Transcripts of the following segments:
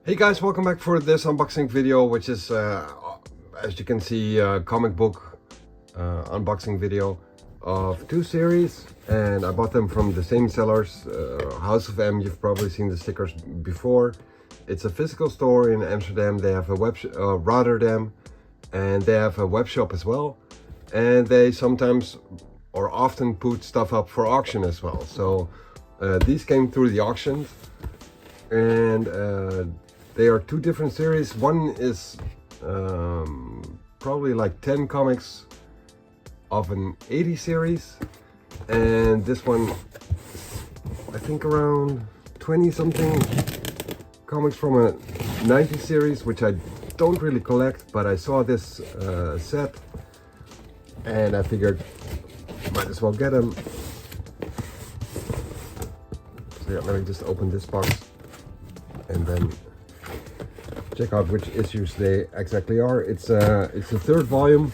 Hey guys, welcome back for this unboxing video, which is, as you can see, a comic book unboxing video of two series, and I bought them from the same sellers, House of M. You've probably seen the stickers before. It's a physical store in Amsterdam. They have a Rotterdam, and they have a web shop as well, and they sometimes or often put stuff up for auction as well. So these came through the auction, and they are two different series. One is probably like 10 comics of an 80 series, and this one is, I think, around 20 something comics from a 90 series, which I don't really collect, but I saw this set and I figured might as well get them. So yeah, let me just open this box and then check out which issues they exactly are. It's the third volume,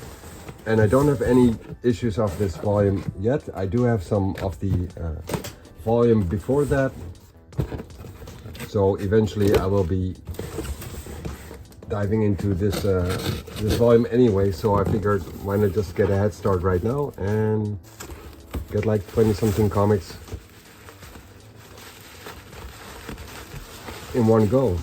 and I don't have any issues of this volume yet. I do have some of the volume before that, so eventually I will be diving into this this volume anyway. So I figured, why not just get a head start right now and get like 20 something comics in one go.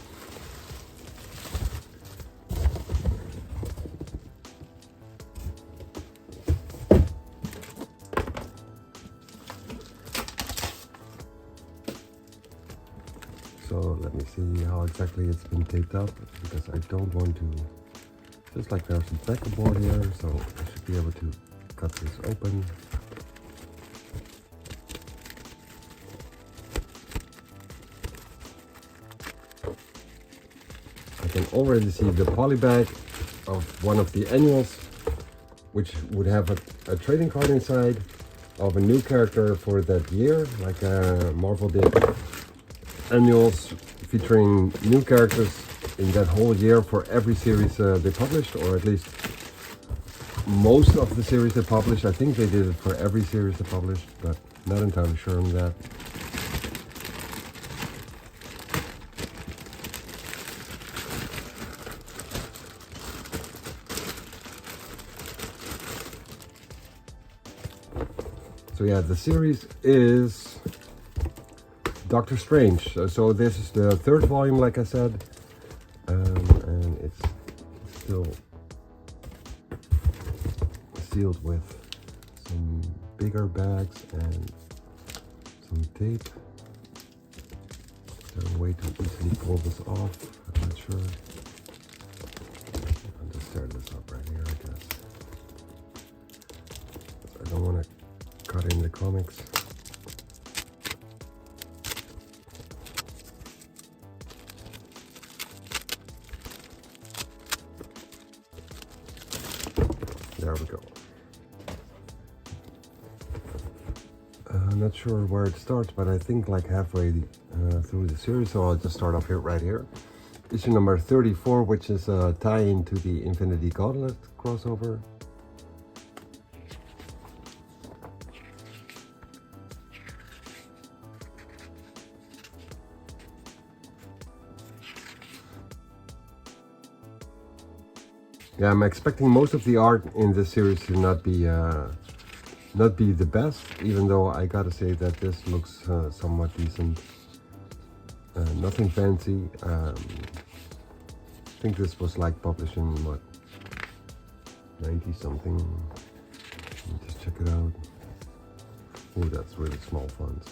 So let me see how exactly it's been taped up, because I don't want to, just like there's a backer board here, so I should be able to cut this open. I can already see the poly bag of one of the annuals, which would have a trading card inside of a new character for that year, like Marvel did annuals featuring new characters in that whole year for every series they published, or at least most of the series they published. I think they did it for every series they published, but not entirely sure on that. So yeah, the series is Doctor Strange. So this is the third volume, like I said, and it's still sealed with some bigger bags and some tape. Is there a way to easily pull this off? I'm not sure. I'll just tear this up right here, I guess. I don't want to cut in the comics. There we go. I'm not sure where it starts, but I think like halfway through the series, so I'll just start off here, right here. Issue number 34, which is a tie-in to the Infinity Gauntlet crossover. Yeah, I'm expecting most of the art in this series to not be the best, even though I gotta say that this looks somewhat decent. Nothing fancy. I think this was like published in what, 90 something. Let me just check it out. Oh, that's really small fonts.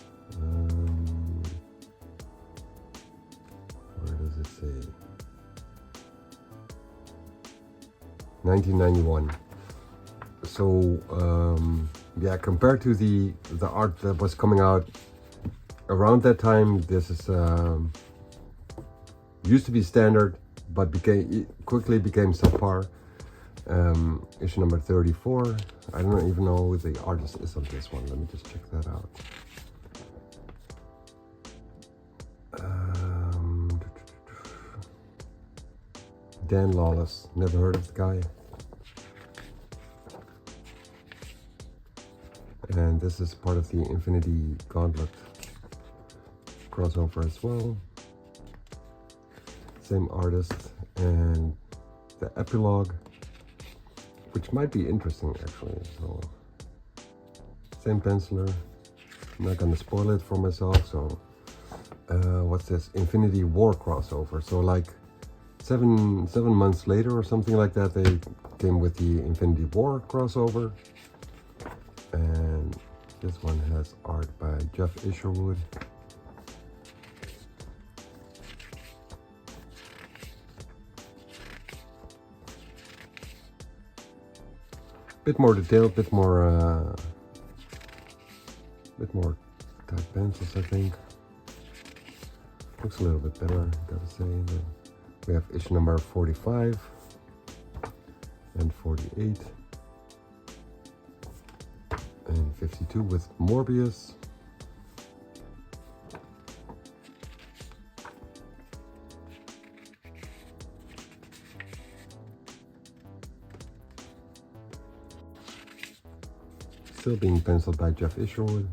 Where does it say? 1991. So yeah, compared to the art that was coming out around that time, this is used to be standard, but quickly became subpar. Issue number 34. I don't even know who the artist is on this one. Let me just check that out. Dan Lawless, never heard of the guy. And this is part of the Infinity Gauntlet crossover as well. same artist, and the epilogue, which might be interesting actually. So same penciler. I'm not gonna spoil it for myself. So what's this? Infinity War crossover. So like seven months later or something like that, they came with the Infinity War crossover, and this one has art by Jeff Isherwood. Bit more detailed, bit more tight pencils, I think. Looks a little bit better, gotta say. We have issue number 45 and 48 and 52 with Morbius. Still being penciled by Jeff Isherwood.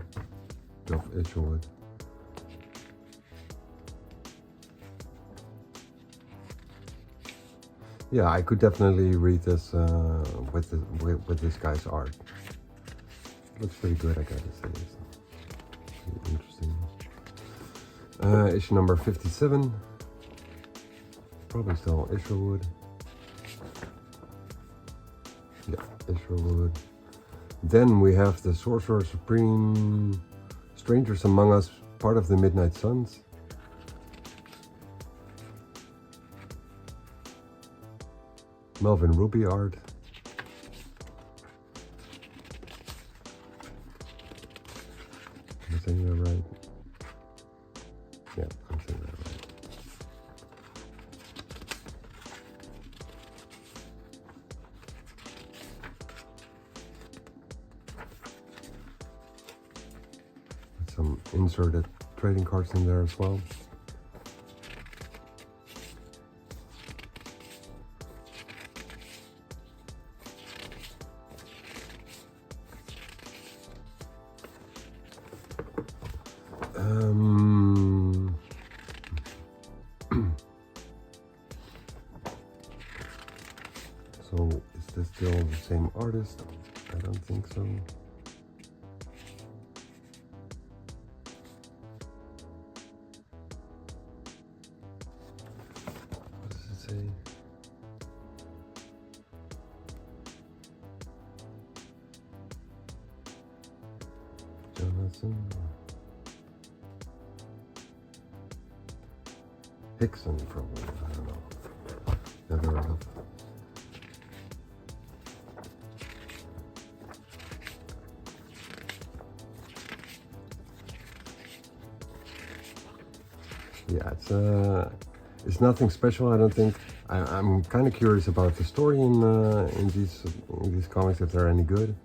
Yeah, I could definitely read this with this guy's art. Looks pretty good, I gotta say. So, pretty interesting. Issue number 57. Probably still Isherwood. Yeah, Isherwood. Then we have the Sorcerer Supreme, Strangers Among Us, part of the Midnight Suns. Melvin Ruby art. Am I saying that right? Yeah, I'm saying that right. Some inserted trading cards in there as well. So is this still the same artist? I don't think so. What does it say? Jonathan Hickson, probably. I don't know. Never heard of. Yeah, it's nothing special, I don't think. I'm kind of curious about the story in these comics, if they're any good.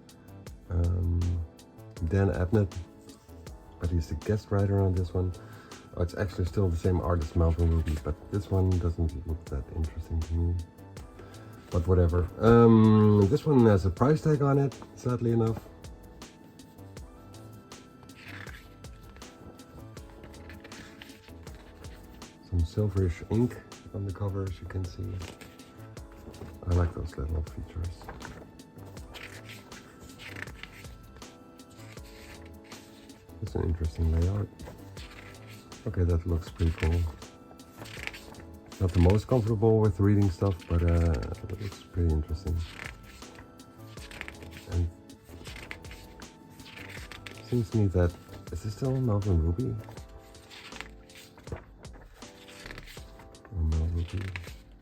Dan Abnett, but he's the guest writer on this one. Oh, it's actually still the same artist, Melvin Ruby, but this one doesn't look that interesting to me. But whatever. This one has a price tag on it, sadly enough. Some silverish ink on the cover, as you can see. I like those little features. It's an interesting layout. Okay, that looks pretty cool. Not the most comfortable with reading stuff, but it looks pretty interesting. And it seems to me that, is this still Melvin Ruby?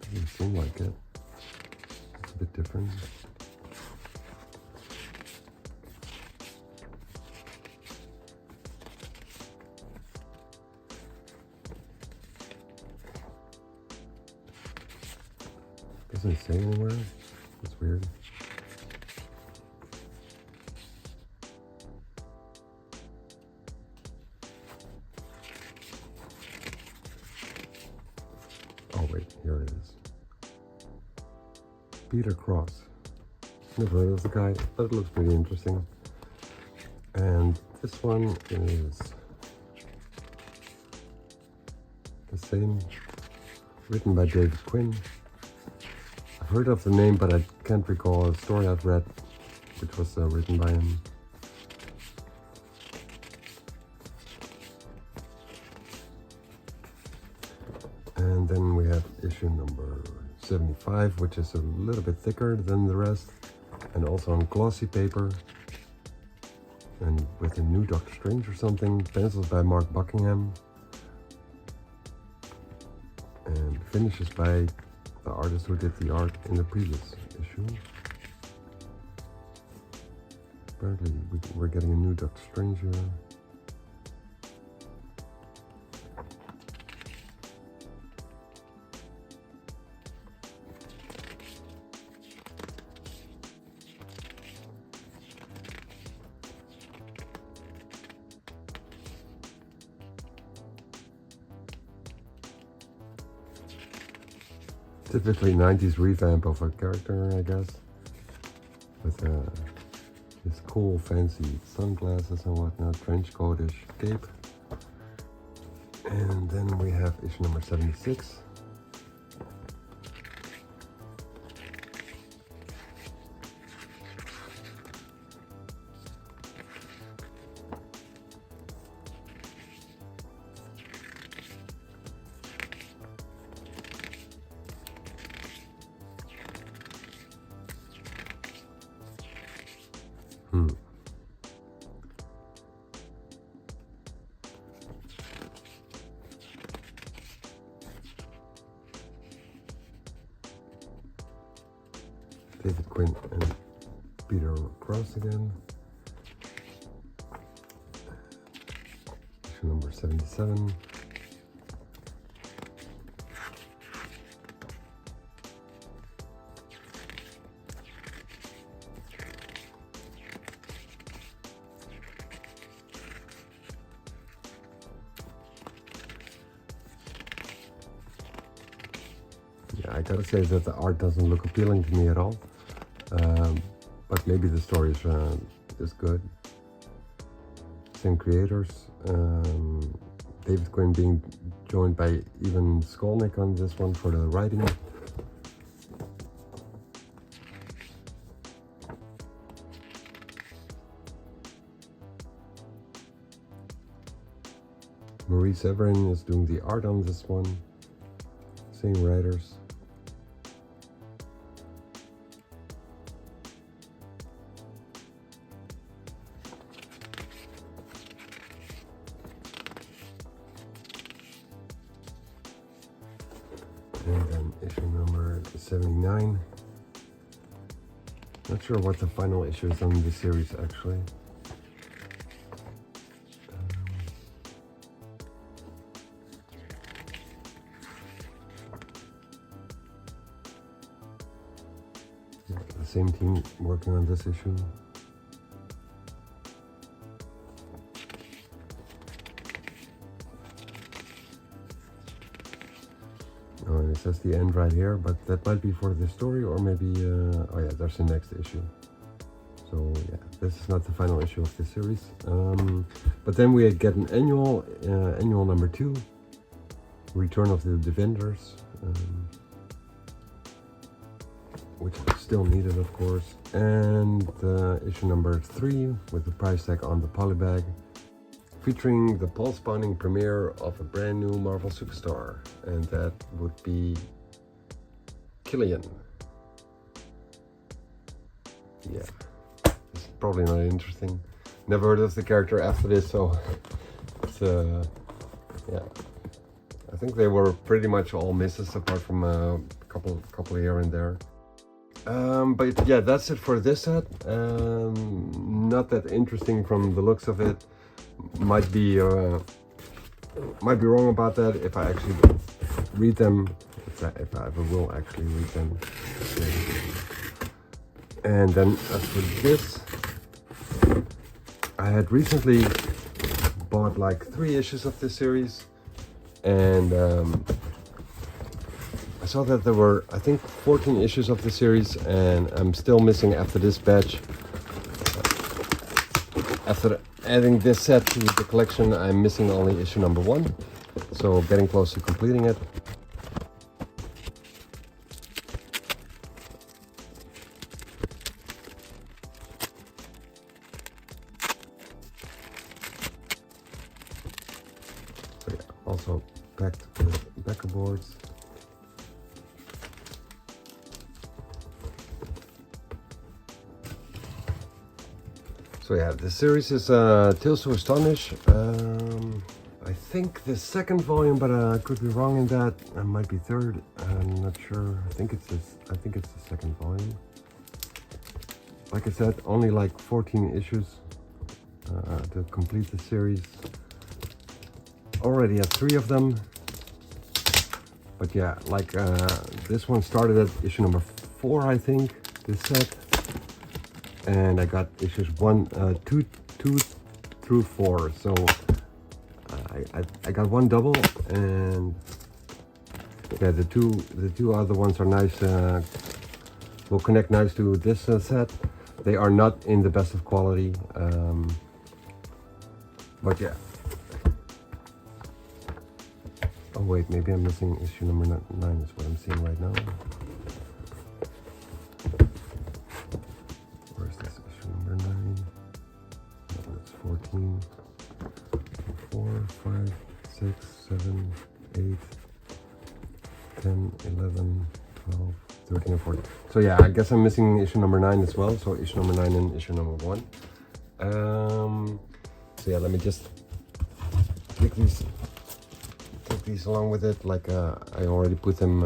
Doesn't seem like it. It's a bit different. Doesn't say anywhere. That's weird. Oh wait, here it is. Peter Cross. Never heard of the guy, but it looks pretty interesting. And this one is the same written by David Quinn. I've heard of the name, but I can't recall a story I've read which was written by him. And then we have issue number 75, which is a little bit thicker than the rest, and also on glossy paper, and with a new Doctor Strange or something. Pencils by Mark Buckingham, and finishes by the artist who did the art in the previous issue. Apparently we're getting a new Doctor Strange here. Typically 90s revamp of a character, I guess, with this cool fancy sunglasses and whatnot, trench coat-ish cape. And then we have issue number 76. David Quinn and Peter Cross again. Issue number 77. Yeah, I gotta say that the art doesn't look appealing to me at all. But maybe the story is good. Same creators. David Quinn being joined by Ivan Skolnick on this one for the writing. Marie Severin is doing the art on this one. Same writers. And then issue number 79. Not sure what the final issue is on this series actually. The same team working on this issue. Oh, and it says the end right here, but that might be for the story, or maybe, oh yeah, there's the next issue. So yeah, this is not the final issue of this series. But then we get an annual number 2, Return of the Defenders, which is still needed, of course. And issue number 3 with the price tag on the polybag, featuring the pulse-pounding premiere of a brand new Marvel superstar, and that would be Killian. Yeah, it's probably not interesting. Never heard of the character after this, so it's yeah. I think they were pretty much all misses, apart from a couple here and there. But yeah, that's it for this set. Not that interesting from the looks of it. Might be wrong about that if I actually read them, if I ever will actually read them. And then as for this, I had recently bought like 3 issues of this series, and I saw that there were, I think, 14 issues of the series, and I'm still missing after this batch. After adding this set to the collection, I'm missing only issue number 1, so getting close to completing it. packed with backer boards. So yeah, the series is Tales to Astonish. I think the second volume, but I could be wrong in that. I might be third. I'm not sure. I think it's this. I think it's the second volume. Like I said, only like 14 issues to complete the series. Already have 3 of them. But yeah, like this one started at issue number 4, I think. This set. And I got issues 2 through 4, so I got 1 double, and yeah, the two other ones are nice. Will connect nice to this set. They are not in the best of quality, but yeah. Oh wait, maybe I'm missing issue number 9 is what I'm seeing right now. Where's this issue number 9? No, that's 14. 4, 5, 6, 7, 8, 10, 11, 12, 13, and 14. So yeah, I guess I'm missing issue number 9 as well. So issue number 9 and issue number 1. So yeah, let me just take these along with it. Like I already put them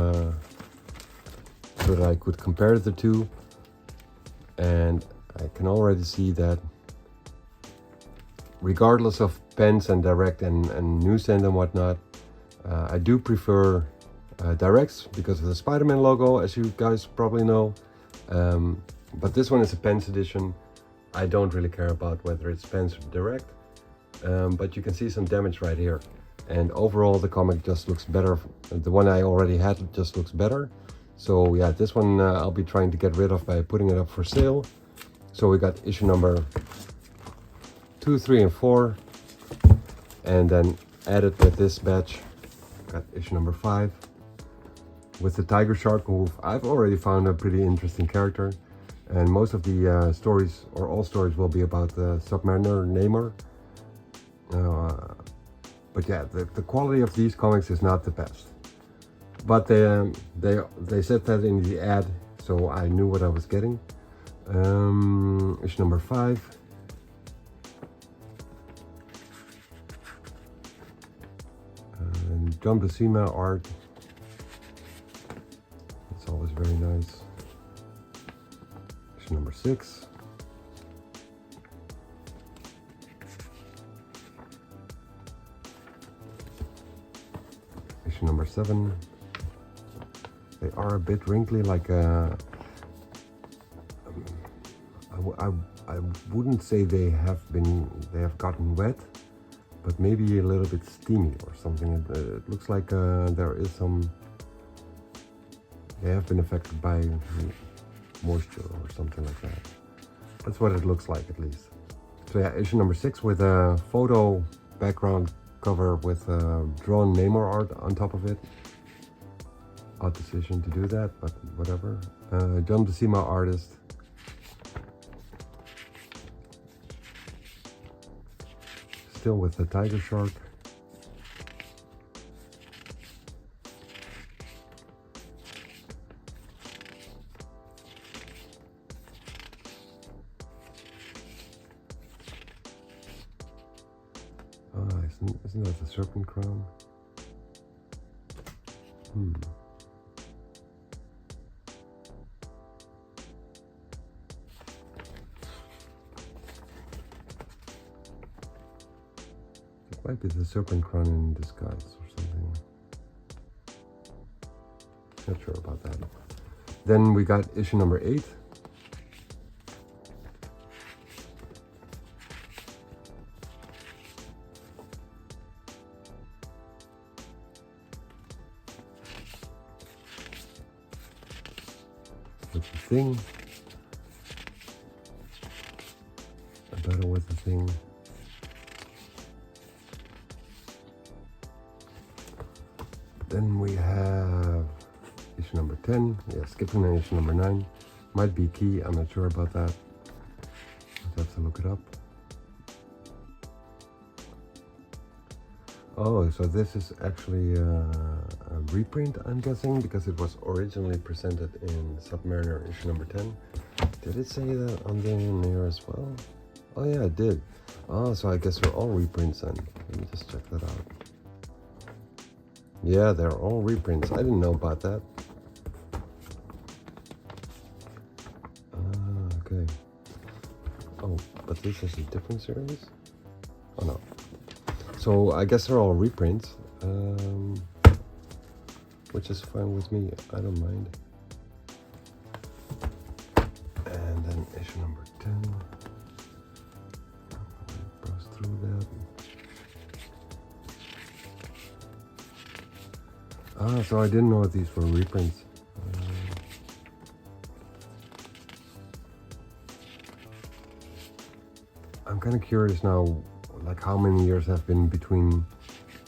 so that I could compare the two. And I can already see that regardless of pens and direct and newsstand and whatnot, I do prefer directs because of the Spider-Man logo, as you guys probably know. But this one is a pens edition. I don't really care about whether it's pens or direct, but you can see some damage right here. And overall the comic just looks better. The one I already had just looks better. So yeah, this one I'll be trying to get rid of by putting it up for sale. So we got issue number 2, 3, and 4, and then added with this batch, got issue number 5 with the Tiger Shark, who I've already found a pretty interesting character. And most of the stories, or all stories, will be about the Submariner Namor. But yeah, the quality of these comics is not the best. But they said that in the ad, so I knew what I was getting. Issue number 5. And John Buscema art. It's always very nice. Issue number 6. Issue number 7. They are a bit wrinkly, like I wouldn't say they have gotten wet, but maybe a little bit steamy or something. It looks like there is some. They have been affected by moisture or something like that. That's what it looks like, at least. So yeah, issue number 6 with a photo background cover with drawn Namor art on top of it. Odd decision to do that, but whatever. John Buscema artist. Still with the Tiger Shark. Isn't that the serpent crown? It might be the serpent crown in disguise or something. Not sure about that. Then we got issue number 8. With the Thing. A battle with the Thing. Then we have issue number 10. Yeah, skipping on issue number 9. Might be key, I'm not sure about that. I'll have to look it up. Oh, so this is actually a reprint, I'm guessing, because it was originally presented in Submariner issue number 10. Did it say that on there as well? Oh yeah, it did. Oh, so I guess they're all reprints then. Let me just check that out. Yeah, they're all reprints. I didn't know about that. Okay. Oh, but this is a different series? Oh no. So I guess they're all reprints, which is fine with me. I don't mind. And then issue number 10. Browse through that. Ah, so I didn't know these were reprints. I'm kind of curious now, like how many years have been between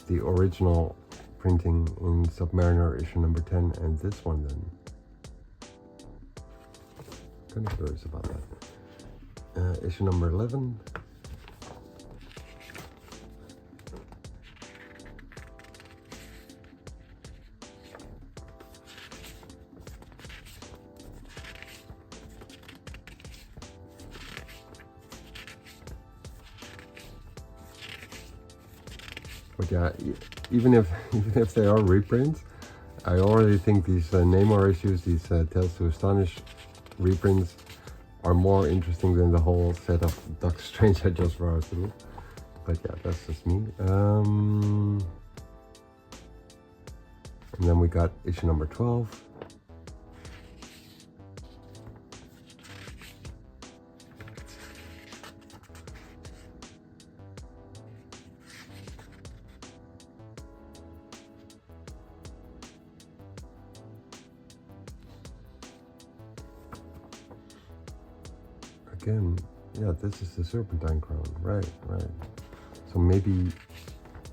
the original printing in Submariner issue number 10 and this one then. Kind of curious about that. Issue number 11. But yeah, even if they are reprints, I already think these Namor issues, these Tales to Astonish reprints, are more interesting than the whole set of Doctor Strange I just browsed through. But yeah, that's just me. And then we got issue number 12. Again, yeah, this is the Serpentine crown, right. So maybe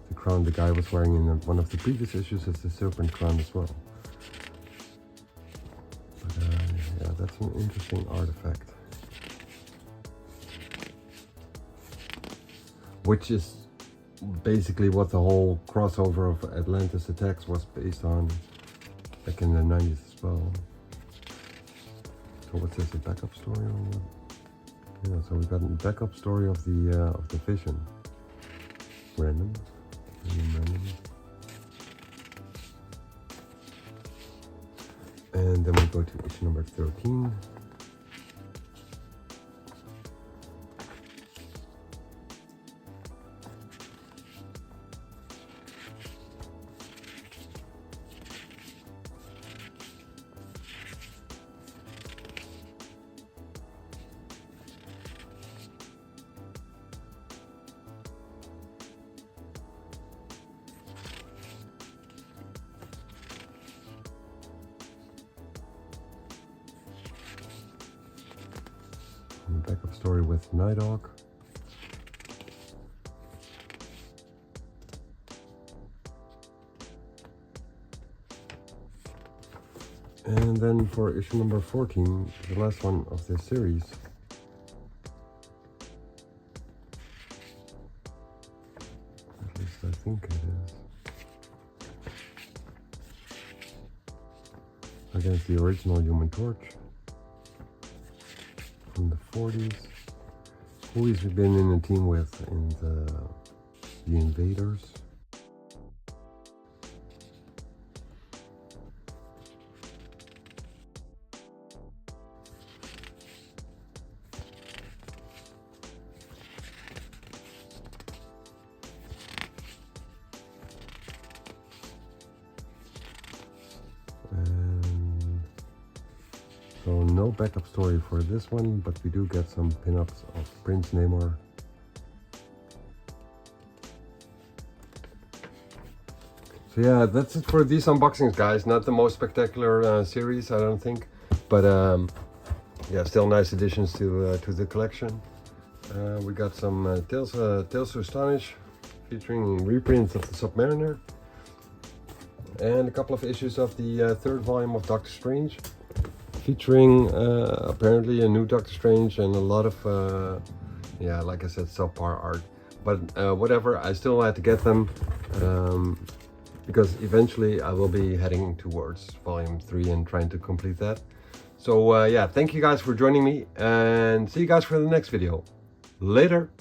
the crown the guy was wearing in one of the previous issues is the Serpent crown as well. But yeah, that's an interesting artifact. Which is basically what the whole crossover of Atlantis Attacks was based on back in the 90s as well. So what's this, a backup story or what? Yeah, so we got a backup story of the Vision. Random. And then we go to issue number 13. Backup story with Nighthawk. And then for issue number 14, the last one of this series, at least I think it is, against the original Human Torch from the 40s, who he's been in a team with in the Invaders. So no backup story for this one, but we do get some pinups of Prince Namor. So yeah, that's it for these unboxings, guys. Not the most spectacular series, I don't think, but yeah, still nice additions to the collection. We got some Tales to Astonish, featuring reprints of the Submariner, and a couple of issues of the third volume of Doctor Strange, featuring apparently a new Doctor Strange and a lot of, yeah, like I said, subpar art. but whatever, I still had to get them because eventually I will be heading towards volume 3 and trying to complete that. So yeah, thank you guys for joining me, and see you guys for the next video. Later.